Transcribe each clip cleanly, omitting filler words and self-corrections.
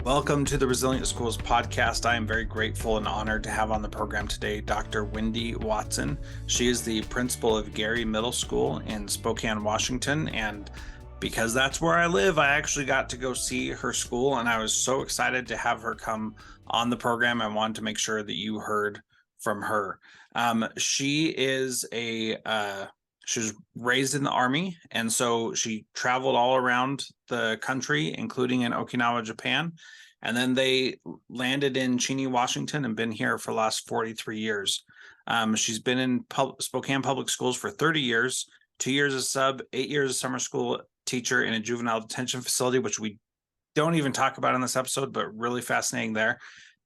Welcome to the Resilient Schools podcast. I am very grateful and honored to have on the program today Dr. Wendy Watson. She is the principal of Gary Middle School in Spokane, Washington, and because that's where I live, I actually got to go see her school, and I was so excited to have her come on the program. I wanted to make sure that you heard from her. She was raised in the Army, and so she traveled all around the country, including in Okinawa, Japan. And then they landed in Cheney, Washington, and been here for the last 43 years. She's been in Spokane Public Schools for 30 years, 2 years as sub, 8 years as summer school teacher in a juvenile detention facility, which we don't even talk about in this episode, but really fascinating there.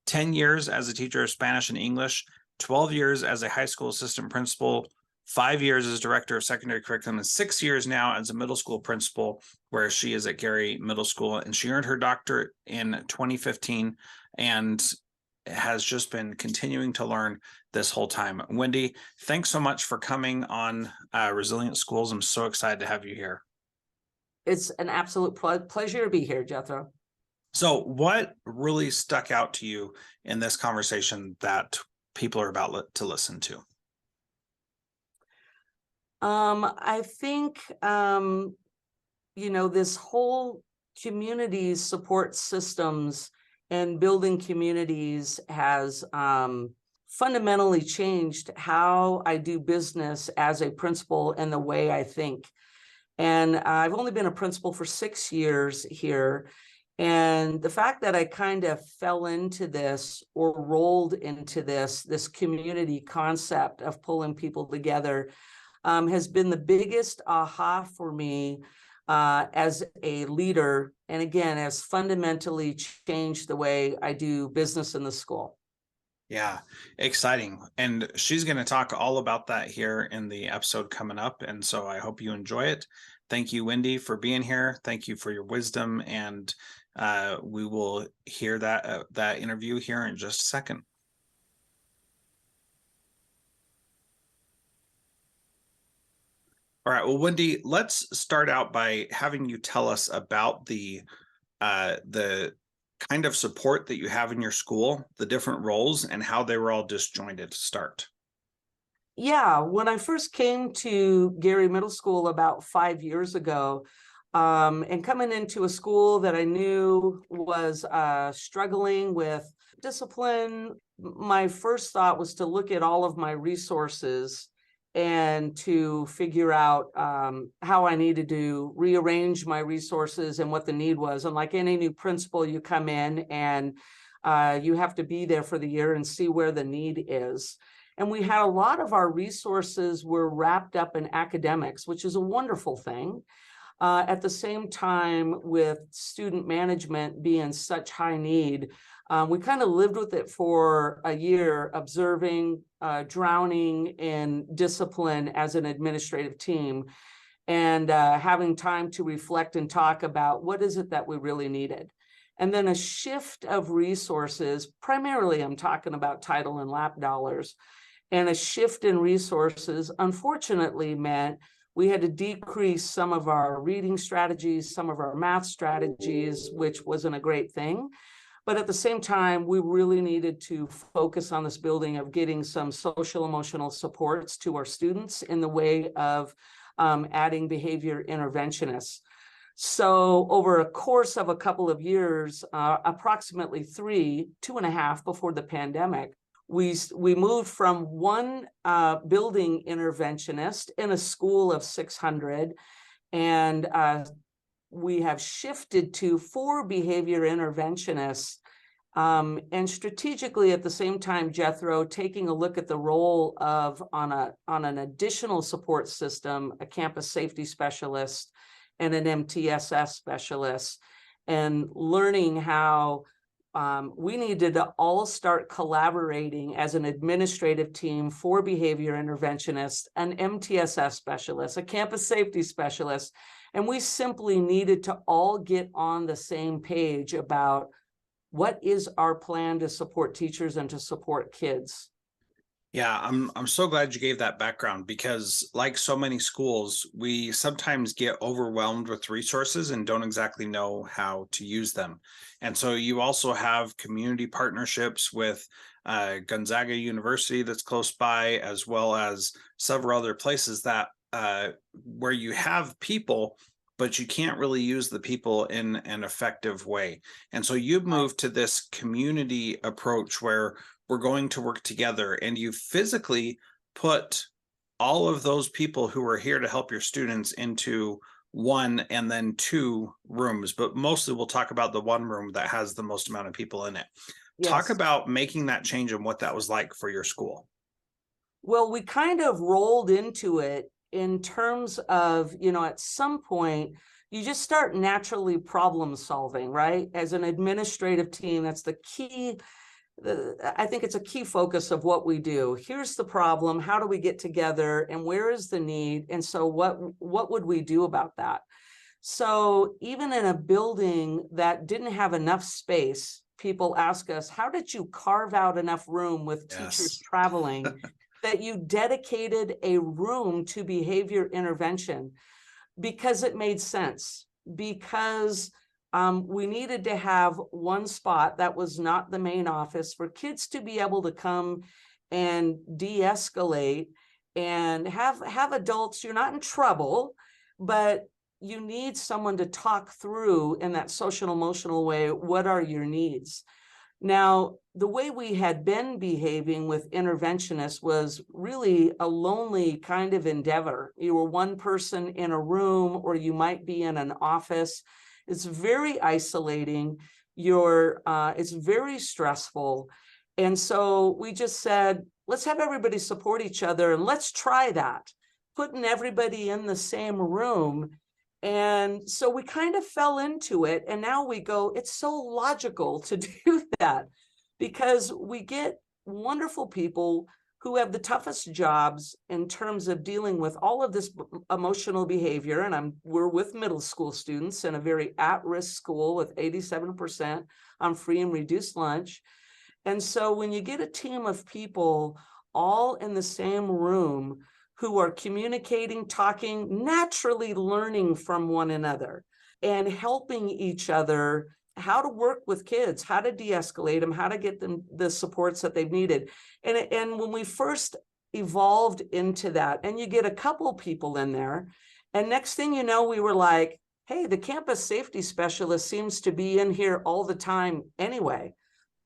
10 years as a teacher of Spanish and English, 12 years as a high school assistant principal, 5 years as director of secondary curriculum, and 6 years now as a middle school principal, where she is at Gary Middle School. And she earned her doctorate in 2015 and has just been continuing to learn this whole time. Wendy, thanks so much for coming on Resilient Schools. I'm so excited to have you here. It's an absolute pleasure to be here, Jethro. So what really stuck out to you in this conversation that people are about to listen to? I think, this whole community support systems and building communities has fundamentally changed how I do business as a principal and the way I think. And I've only been a principal for 6 years here. And the fact that I kind of fell into this or rolled into this community concept of pulling people together has been the biggest aha for me as a leader, and again, has fundamentally changed the way I do business in the school. Yeah, exciting. And she's going to talk all about that here in the episode coming up. And so I hope you enjoy it. Thank you, Wendy, for being here. Thank you for your wisdom. And we will hear that interview here in just a second. All right. Well, Wendy, let's start out by having you tell us about the kind of support that you have in your school, the different roles, and how they were all disjointed to start. Yeah, when I first came to Gary Middle School about 5 years ago, and coming into a school that I knew was struggling with discipline, my first thought was to look at all of my resources and to figure out how I needed to rearrange my resources and what the need was. And like any new principal, you come in and you have to be there for the year and see where the need is. And we had a lot of our resources were wrapped up in academics, which is a wonderful thing. At the same time, with student management being such high need, we kind of lived with it for a year, observing, drowning in discipline as an administrative team, and having time to reflect and talk about what is it that we really needed. And then a shift of resources, primarily I'm talking about title and lap dollars, and a shift in resources unfortunately meant we had to decrease some of our reading strategies, some of our math strategies, which wasn't a great thing. But at the same time, we really needed to focus on this building of getting some social emotional supports to our students in the way of adding behavior interventionists. So over a course of a couple of years, approximately 2.5 before the pandemic, we moved from one building interventionist in a school of 600, and we have shifted to 4 behavior interventionists, and strategically at the same time, Jethro, taking a look at the role of on an additional support system, a campus safety specialist and an MTSS specialist, and learning how we needed to all start collaborating as an administrative team for behavior interventionists, an MTSS specialist, a campus safety specialist, and we simply needed to all get on the same page about what is our plan to support teachers and to support kids. Yeah, I'm so glad you gave that background because like so many schools, we sometimes get overwhelmed with resources and don't exactly know how to use them. And so you also have community partnerships with Gonzaga University that's close by, as well as several other places that where you have people, but you can't really use the people in an effective way. And so you've moved to this community approach where we're going to work together, and you physically put all of those people who are here to help your students into one and then two rooms, but mostly we'll talk about the one room that has the most amount of people in it. Talk Yes. about making that change and what that was like for your school. Well, we kind of rolled into it in terms of, at some point, you just start naturally problem solving, right? As an administrative team, that's the key. I think it's a key focus of what we do. Here's the problem. How do we get together? And where is the need? And so what would we do about that? So even in a building that didn't have enough space, people ask us, how did you carve out enough room with teachers Yes. traveling that you dedicated a room to behavior intervention? Because it made sense, because we needed to have one spot that was not the main office for kids to be able to come and de-escalate and have adults. You're not in trouble, but you need someone to talk through in that social emotional way. What are your needs? Now, the way we had been behaving with interventionists was really a lonely kind of endeavor. You were one person in a room, or you might be in an office. It's very isolating. It's very stressful. And so we just said, let's have everybody support each other and let's try that, putting everybody in the same room. And so we kind of fell into it. And now we go, it's so logical to do that because we get wonderful people who have the toughest jobs in terms of dealing with all of this emotional behavior. And we're with middle school students in a very at-risk school with 87% on free and reduced lunch. And so when you get a team of people all in the same room who are communicating, talking, naturally learning from one another and helping each other how to work with kids, how to de-escalate them, how to get them the supports that they've needed. And when we first evolved into that, and you get a couple people in there, and next thing you know, we were like, hey, the campus safety specialist seems to be in here all the time anyway.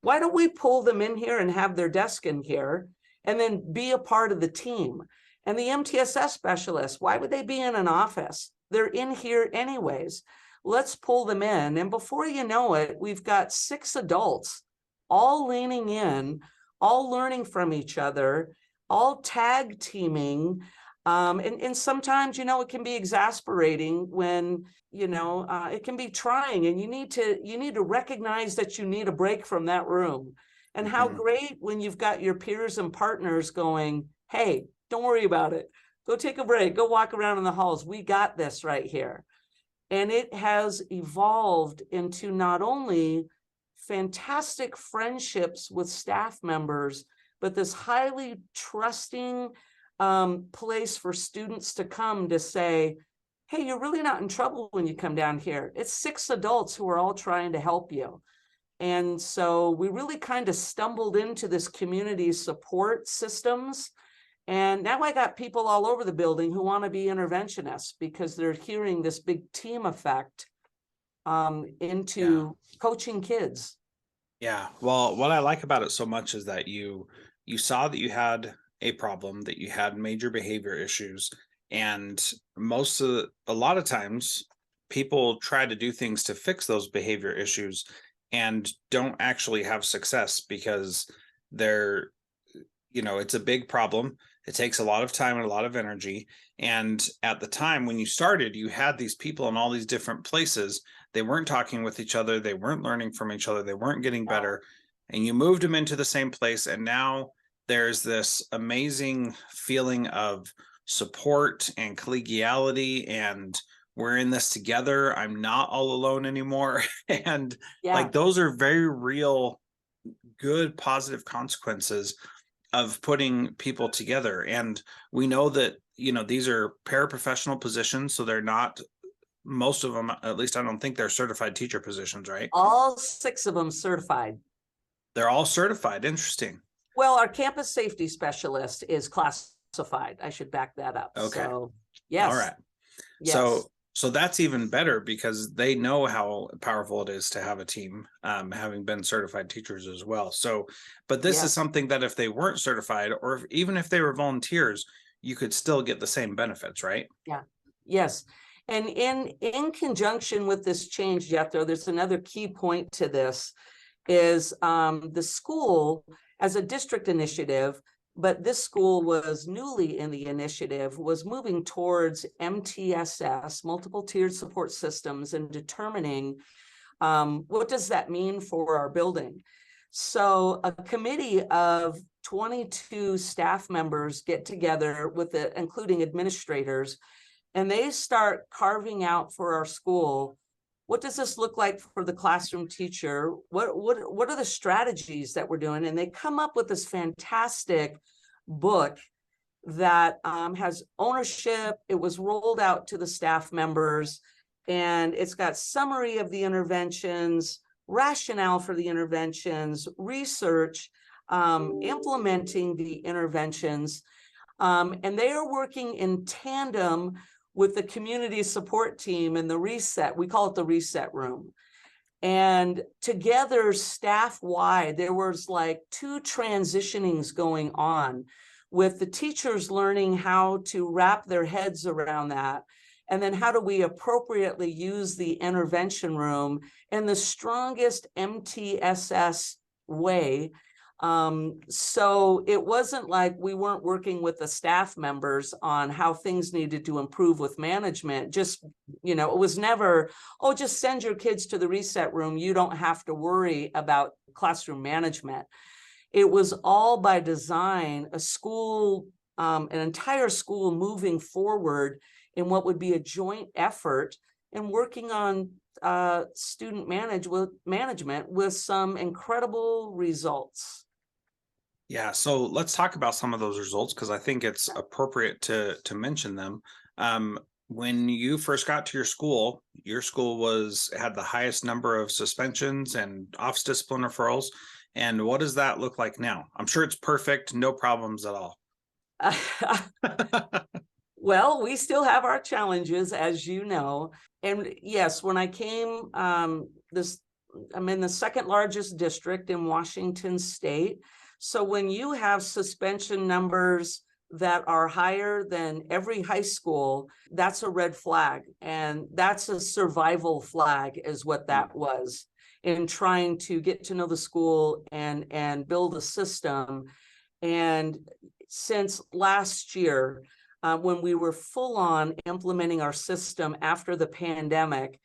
Why don't we pull them in here and have their desk in here and then be a part of the team? And the MTSS specialists, why would they be in an office? They're in here anyways. Let's pull them in. And before you know it, we've got 6 adults all leaning in, all learning from each other, all tag teaming. And sometimes, it can be exasperating when, it can be trying, and you need to recognize that you need a break from that room. And how Mhm. great when you've got your peers and partners going, hey, don't worry about it. Go take a break. Go walk around in the halls. We got this right here. And it has evolved into not only fantastic friendships with staff members, but this highly trusting place for students to come to say, hey, you're really not in trouble when you come down here. It's 6 adults who are all trying to help you. And so we really kind of stumbled into this community support systems. And now I got people all over the building who want to be interventionists because they're hearing this big team effect Yeah. into coaching kids. Yeah. Well, what I like about it so much is that you saw that you had a problem, that you had major behavior issues, and a lot of times people try to do things to fix those behavior issues and don't actually have success because they're it's a big problem. It takes a lot of time and a lot of energy. And at the time when you started, you had these people in all these different places. They weren't talking with each other. They weren't learning from each other. They weren't getting better. And you moved them into the same place. And now there's this amazing feeling of support and collegiality. And we're in this together. I'm not all alone anymore. And Yeah. like those are very real, good, positive consequences of putting people together. And we know that, these are paraprofessional positions, so they're not, most of them, at least I don't think they're certified teacher positions, right? All 6 of them certified. They're all certified. Interesting. Well, our campus safety specialist is classified. I should back that up. Okay. So, yes. All right. Yes. So that's even better because they know how powerful it is to have a team, having been certified teachers as well. So, but this is something that if they weren't certified, or even if they were volunteers, you could still get the same benefits, right? Yeah. Yes. And in conjunction with this change, Jethro, there's another key point to this is the school as a district initiative, but this school was newly in the initiative, was moving towards MTSS, multiple tiered support systems, and determining what does that mean for our building. So a committee of 22 staff members get together with it, including administrators, and they start carving out for our school, what does this look like for the classroom teacher? What are the strategies that we're doing? And they come up with this fantastic book that has ownership. It was rolled out to the staff members, and it's got summary of the interventions, rationale for the interventions, research, implementing the interventions. And they are working in tandem with the community support team and the reset. We call it the reset room. And together, staff-wide, there was like 2 transitionings going on with the teachers learning how to wrap their heads around that. And then how do we appropriately use the intervention room in the strongest MTSS way. So it wasn't like we weren't working with the staff members on how things needed to improve with management. Just, it was never, oh, just send your kids to the reset room. You don't have to worry about classroom management. It was all by design, a school, an entire school moving forward in what would be a joint effort and working on student management with some incredible results. Yeah, so let's talk about some of those results because I think it's appropriate to mention them. When you first got to your school had the highest number of suspensions and office discipline referrals. And what does that look like now? I'm sure it's perfect, no problems at all. Well, we still have our challenges, as you know. And yes, when I came, I'm in the 2nd largest district in Washington State. So when you have suspension numbers that are higher than every high school, that's a red flag. And that's a survival flag is what that was in trying to get to know the school and build a system. And since last year, when we were full on implementing our system after the pandemic,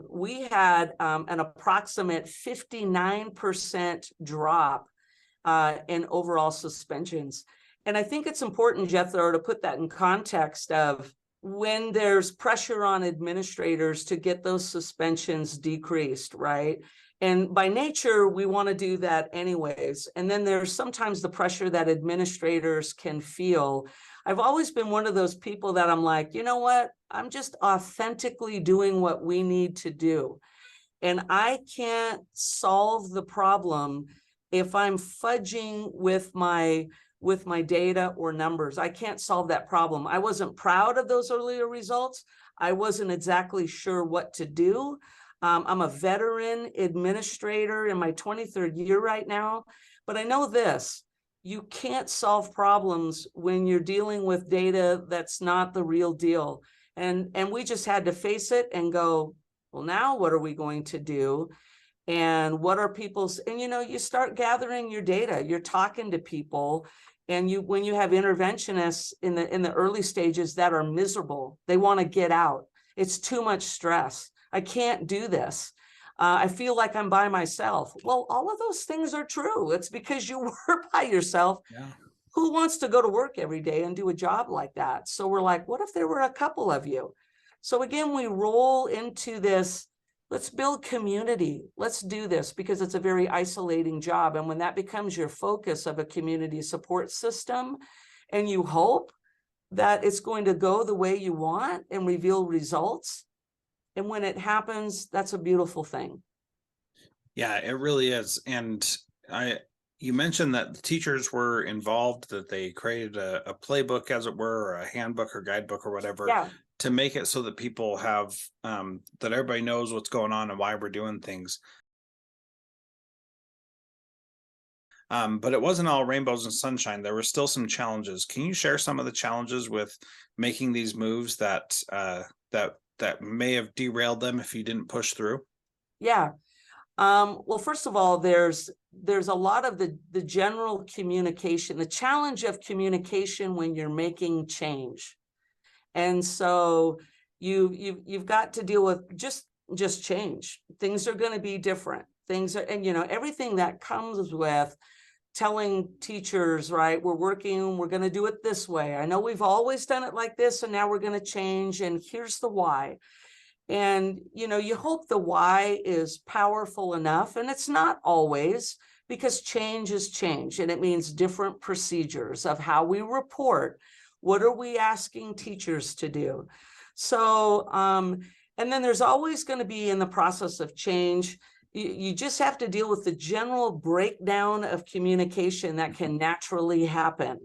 we had an approximate 59% drop in overall suspensions. And I think it's important, Jethro, to put that in context of when there's pressure on administrators to get those suspensions decreased, right? And by nature, we want to do that anyways. And then there's sometimes the pressure that administrators can feel. I've always been one of those people that I'm like, you know what? I'm just authentically doing what we need to do. And I can't solve the problem if I'm fudging with my data or numbers. I can't solve that problem. I wasn't proud of those earlier results. I wasn't exactly sure what to do. I'm a veteran administrator in my 23rd year right now, but I know this: you can't solve problems when you're dealing with data that's not the real deal. And we just had to face it and go, well, now what are we going to do? And what are people's, and you start gathering your data, you're talking to people, and when you have interventionists in the early stages that are miserable, they want to get out. It's too much stress. I can't do this. I feel like I'm by myself. Well, all of those things are true. It's because you were by yourself. Yeah. Who wants to go to work every day and do a job like that? So we're like, what if there were a couple of you? So again, we roll into this Let's build community. Let's do this, because it's a very isolating job. And when that becomes your focus of a community support system, and you hope that it's going to go the way you want and reveal results, and when it happens, that's a beautiful thing. Yeah, it really is. And you mentioned that the teachers were involved, that they created a playbook, as it were, or a handbook or guidebook or whatever, Yeah. to make it so that people have, that everybody knows what's going on and why we're doing things. But it wasn't all rainbows and sunshine. There were still some challenges. Can you share some of the challenges with making these moves that that may have derailed them if you didn't push through? Yeah. Well, first of all, there's a lot of the general communication, the challenge of communication when you're making change. And so you've got to deal with just change. Things are going to be different. Things are, and everything that comes with telling teachers, right, we're going to do it this way. I know we've always done it like this, and now we're going to change, and here's the why. And, you hope the why is powerful enough, and it's not always, because change is change, and it means different procedures of how we report. What are we asking teachers to do? So, and then there's always going to be, in the process of change, you just have to deal with the general breakdown of communication that can naturally happen,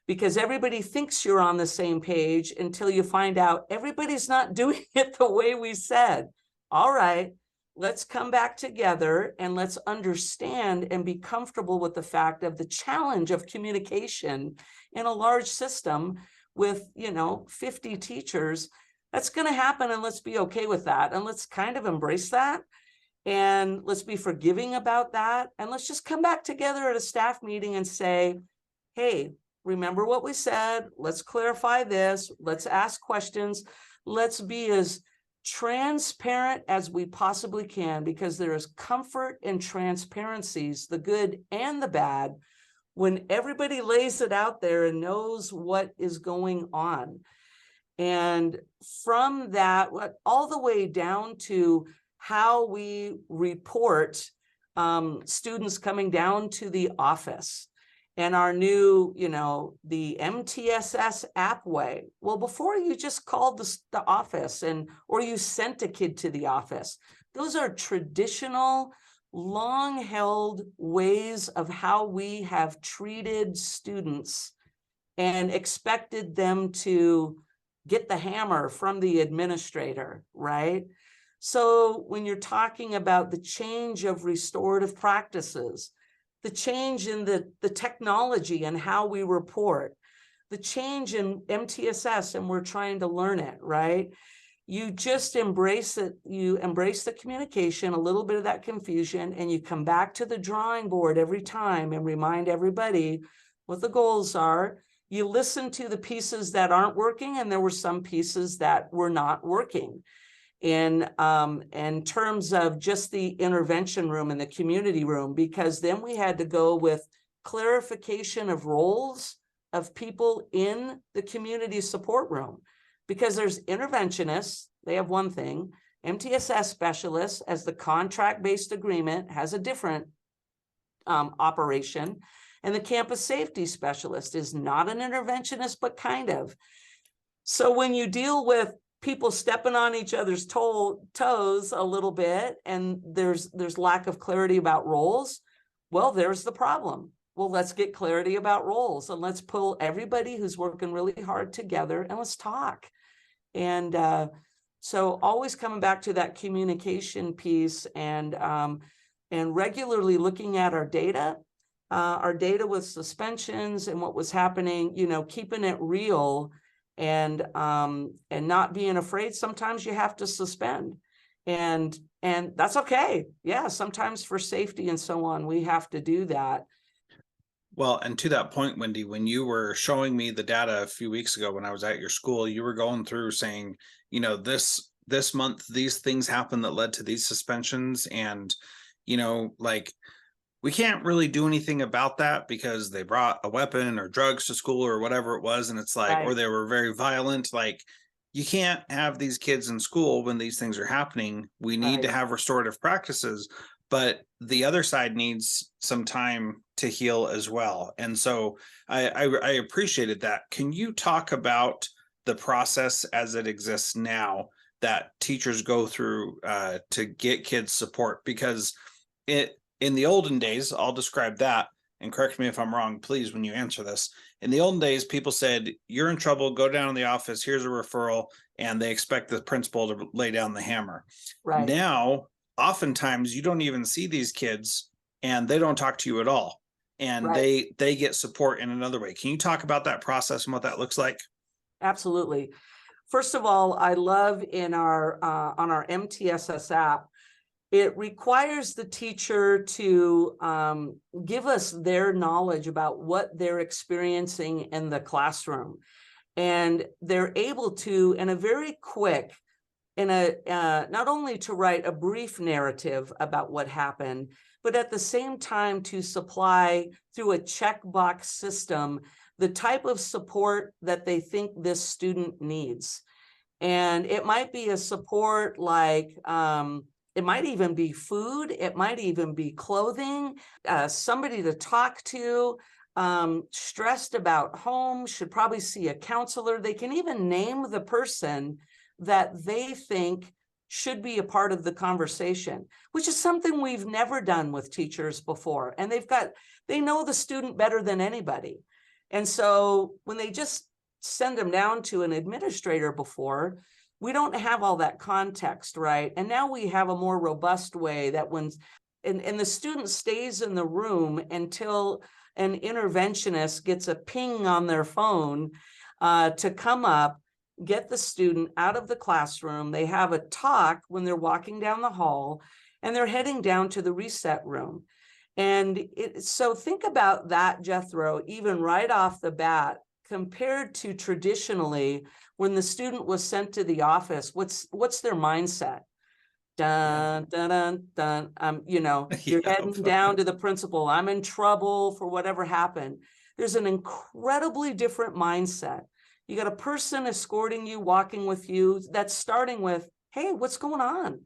because everybody thinks you're on the same page until you find out everybody's not doing it the way we said. All right, let's come back together and let's understand and be comfortable with the fact of the challenge of communication in a large system with, 50 teachers. That's going to happen, and let's be okay with that. And let's kind of embrace that. And let's be forgiving about that. And let's just come back together at a staff meeting and say, hey, remember what we said. Let's clarify this. Let's ask questions. Let's be as transparent as we possibly can, because there is comfort in transparencies, the good and the bad, when everybody lays it out there and knows what is going on. And from that, all the way down to how we report students coming down to the office, and our new, the MTSS app way. Well, before, you just called the office, or you sent a kid to the office. Those are traditional, long-held ways of how we have treated students and expected them to get the hammer from the administrator, right? So when you're talking about the change of restorative practices, the change in the technology and how we report, the change in MTSS, and we're trying to learn it, right? You just embrace it. You embrace the communication, a little bit of that confusion, and you come back to the drawing board every time and remind everybody what the goals are. You listen to the pieces that aren't working, and there were some pieces that were not working in terms of just the intervention room and the community room, because then we had to go with clarification of roles of people in the community support room, because there's interventionists, they have one thing, MTSS specialists, as the contract-based agreement has a different operation, and the campus safety specialist is not an interventionist, but kind of. So when you deal with people stepping on each other's toes a little bit, and there's lack of clarity about roles, well, there's the problem. Well, let's get clarity about roles, and let's pull everybody who's working really hard together, and let's talk. And so always coming back to that communication piece, and regularly looking at our data with suspensions and what was happening, keeping it real, and not being afraid. Sometimes you have to suspend, and that's okay. Yeah, sometimes for safety and so on, we have to do that. Well, and to that point, Wendy, when you were showing me the data a few weeks ago when I was at your school, you were going through saying, this month, these things happened that led to these suspensions. And, like, we can't really do anything about that because they brought a weapon or drugs to school or whatever it was. And it's like, Right. or they were very violent. Like, you can't have these kids in school when these things are happening. We need to Right. have restorative practices, but the other side needs some time to heal as well. And so I appreciated that. Can you talk about the process as it exists now that teachers go through to get kids support? Because it in the olden days, I'll describe that, and correct me if I'm wrong, please, when you answer this. In the olden days, people said, you're in trouble, go down to the office, here's a referral, and they expect the principal to lay down the hammer. Right. Now, oftentimes you don't even see these kids and they don't talk to you at all. And Right. they get support in another way. Can you talk about that process and what that looks like? Absolutely. First of all, I love in our on our MTSS app, it requires the teacher to give us their knowledge about what they're experiencing in the classroom. And they're able to, in a very quick, not only to write a brief narrative about what happened, but at the same time to supply through a checkbox system the type of support that they think this student needs. And it might be a support like, it might even be food, it might even be clothing, somebody to talk to, stressed about home, should probably see a counselor. They can even name the person that they think should be a part of the conversation, which is something we've never done with teachers before. And they know the student better than anybody. And so when they just send them down to an administrator before, we don't have all that context, right? And now we have a more robust way that and the student stays in the room until an interventionist gets a ping on their phone to come up, get the student out of the classroom. They have a talk when they're walking down the hall, and they're heading down to the reset room. And so think about that, Jethro, even right off the bat, compared to traditionally when the student was sent to the office. What's their mindset? Dun, dun, dun, dun. You're heading down to the principal. I'm in trouble for whatever happened. There's an incredibly different mindset. You got a person escorting you, walking with you, that's starting with, hey, what's going on?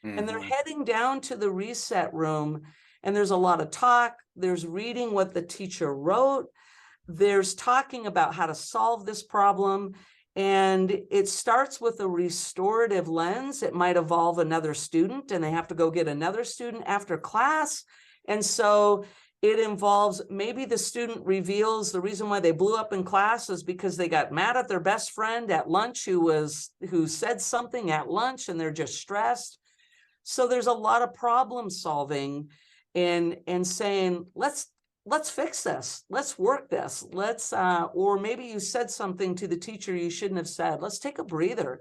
And they're heading down to the reset room, and there's a lot of talk. There's reading what the teacher wrote. There's talking about how to solve this problem. And it starts with a restorative lens. It might involve another student, and they have to go get another student after class. And so it involves, maybe the student reveals the reason why they blew up in class is because they got mad at their best friend at lunch who said something at lunch, and they're just stressed. So there's a lot of problem solving and saying, let's fix this. Let's work this. Or maybe you said something to the teacher you shouldn't have said. Let's take a breather.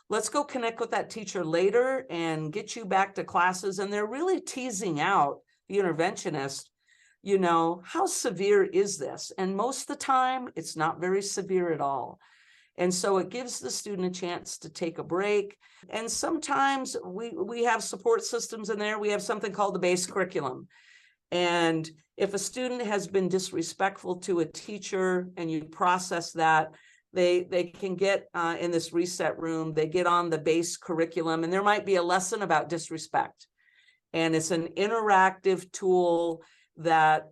Let's go connect with that teacher later and get you back to classes. And they're really teasing out the interventionist, how severe is this? And most of the time, it's not very severe at all. And so it gives the student a chance to take a break. And sometimes we have support systems in there. We have something called the base curriculum. And if a student has been disrespectful to a teacher and you process that, they can get in this reset room, they get on the base curriculum, and there might be a lesson about disrespect. And it's an interactive tool that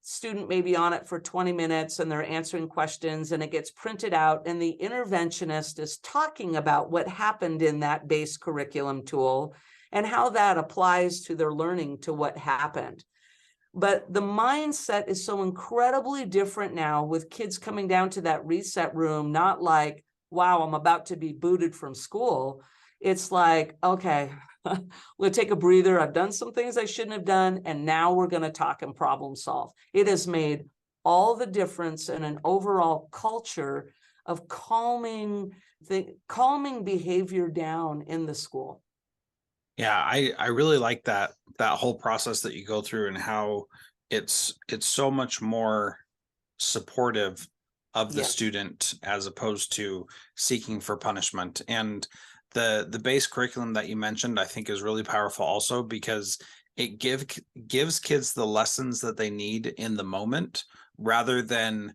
student may be on it for 20 minutes and they're answering questions, and it gets printed out, and the interventionist is talking about what happened in that base curriculum tool and how that applies to their learning to what happened. But the mindset is so incredibly different now with kids coming down to that reset room, not like, wow, I'm about to be booted from school. It's like, okay, we'll take a breather. I've done some things I shouldn't have done, and now we're going to talk and problem solve. It has made all the difference in an overall culture of calming behavior down in the school. Yeah, I really like that whole process that you go through, and how it's so much more supportive of the student as opposed to seeking for punishment. And the base curriculum that you mentioned, I think, is really powerful also, because it gives kids the lessons that they need in the moment, rather than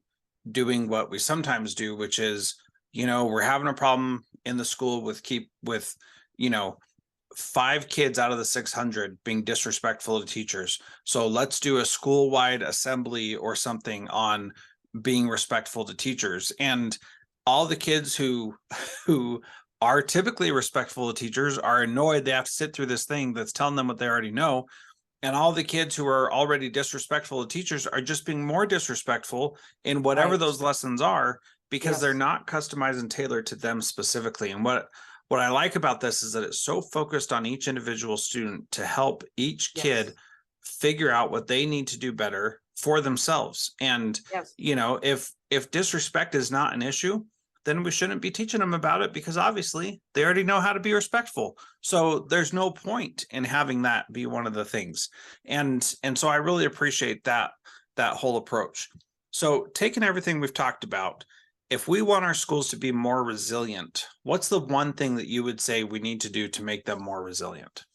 doing what we sometimes do, which is we're having a problem in the school with, you know, 5 kids out of the 600 being disrespectful to teachers. So let's do a school-wide assembly or something on being respectful to teachers. And all the kids who are typically respectful to teachers are annoyed they have to sit through this thing that's telling them what they already know. And all the kids who are already disrespectful to teachers are just being more disrespectful in whatever Right. those lessons are, because they're Yes. not customized and tailored to them specifically. And what I like about this is that it's so focused on each individual student to help each Yes. kid figure out what they need to do better for themselves. And Yes. if disrespect is not an issue, then we shouldn't be teaching them about it, because obviously they already know how to be respectful. So there's no point in having that be one of the things. And so I really appreciate that whole approach. So taking everything we've talked about, if we want our schools to be more resilient, what's the one thing that you would say we need to do to make them more resilient?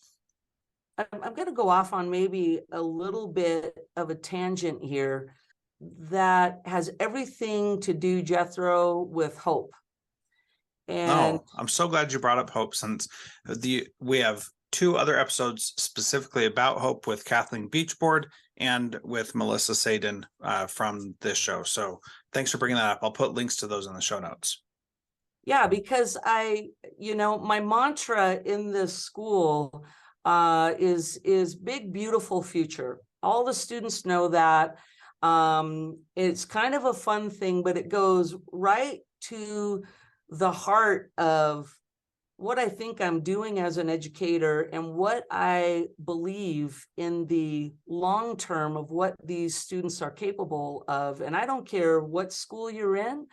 I'm going to go off on maybe a little bit of a tangent here that has everything to do, Jethro, with hope. And Oh, I'm so glad you brought up hope, since we have 2 other episodes specifically about hope with Kathleen Beachboard and with Melissa Sadin from this show. So thanks for bringing that up. I'll put links to those in the show notes. yeah, because my mantra in this school is big, beautiful future. All the students know that. It's kind of a fun thing, but it goes right to the heart of what I think I'm doing as an educator and what I believe in the long term of what these students are capable of. And I don't care what school you're in,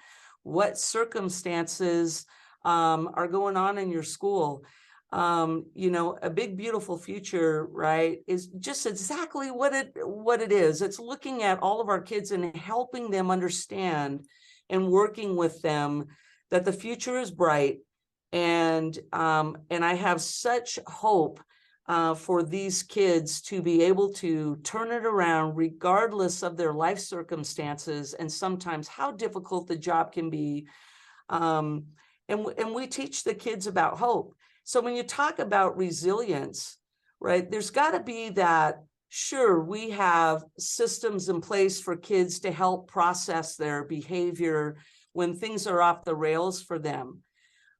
what circumstances are going on in your school. A big, beautiful future, right, is just exactly what it is. It's looking at all of our kids and helping them understand and working with them that the future is bright. And I have such hope for these kids to be able to turn it around regardless of their life circumstances and sometimes how difficult the job can be. And we teach the kids about hope. So when you talk about resilience, right, there's got to be that, sure, we have systems in place for kids to help process their behavior when things are off the rails for them.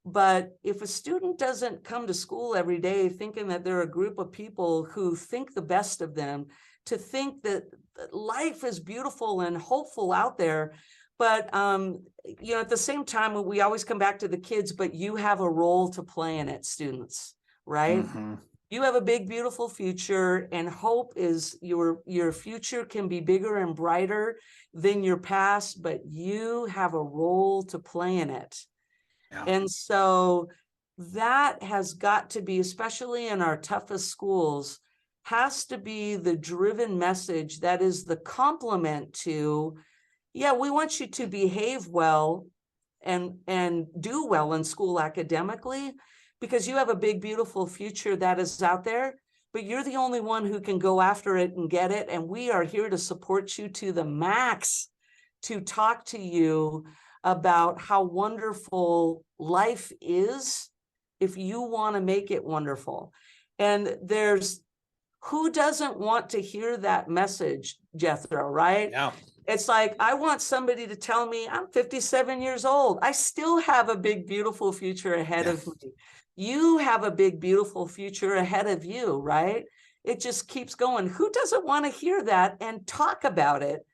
But if a student doesn't come to school every day thinking that they're a group of people who think the best of them, to think that life is beautiful and hopeful out there, but at the same time, we always come back to the kids, but you have a role to play in it, students, right? Mm-hmm. You have a big, beautiful future, and hope is your future can be bigger and brighter than your past, but you have a role to play in it. Yeah. And so that has got to be, especially in our toughest schools, has to be the driven message that is the complement to, yeah, we want you to behave well and do well in school academically, because you have a big, beautiful future that is out there, but you're the only one who can go after it and get it. And we are here to support you to the max, to talk to you about how wonderful life is if you want to make it wonderful. And who doesn't want to hear that message, Jethro, right? Yeah. It's like, I want somebody to tell me, I'm 57 years old. I still have a big, beautiful future ahead of me. You have a big, beautiful future ahead of you, right? It just keeps going. Who doesn't want to hear that and talk about it?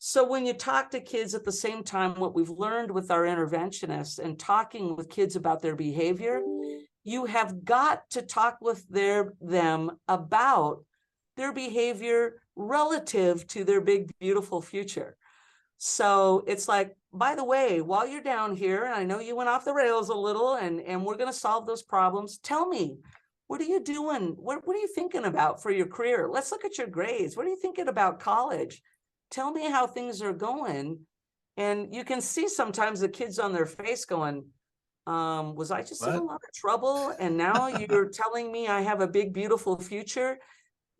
So when you talk to kids at the same time, what we've learned with our interventionists and talking with kids about their behavior, you have got to talk with them about their behavior relative to their big, beautiful future. So it's like, by the way, while you're down here, and I know you went off the rails a little, and we're going to solve those problems. Tell me, what are you doing? What are you thinking about for your career? Let's look at your grades. What are you thinking about college? Tell me how things are going. And you can see sometimes the kids on their face going, was I just in a lot of trouble? And now you're telling me I have a big, beautiful future?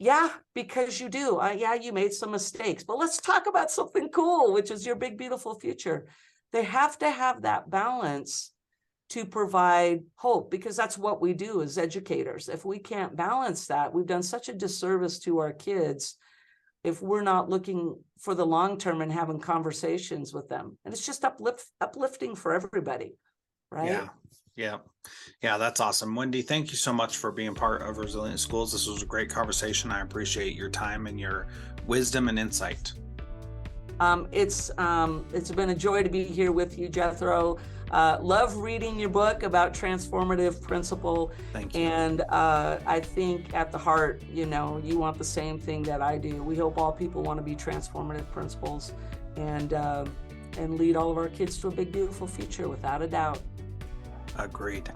Yeah, because you do. Yeah, you made some mistakes, but let's talk about something cool, which is your big, beautiful future. they have to have that balance to provide hope, because that's what we do as educators. If we can't balance that, we've done such a disservice to our kids if we're not looking for the long term and having conversations with them. And it's just uplifting for everybody, right? Yeah, that's awesome. Wendy, thank you so much for being part of Resilient Schools. This was a great conversation. I appreciate your time and your wisdom and insight. It's been a joy to be here with you, Jethro. Love reading your book about transformative principle. Thank you. And I think at the heart, you want the same thing that I do. We hope all people want to be transformative principles and lead all of our kids to a big, beautiful future, without a doubt. Agreed.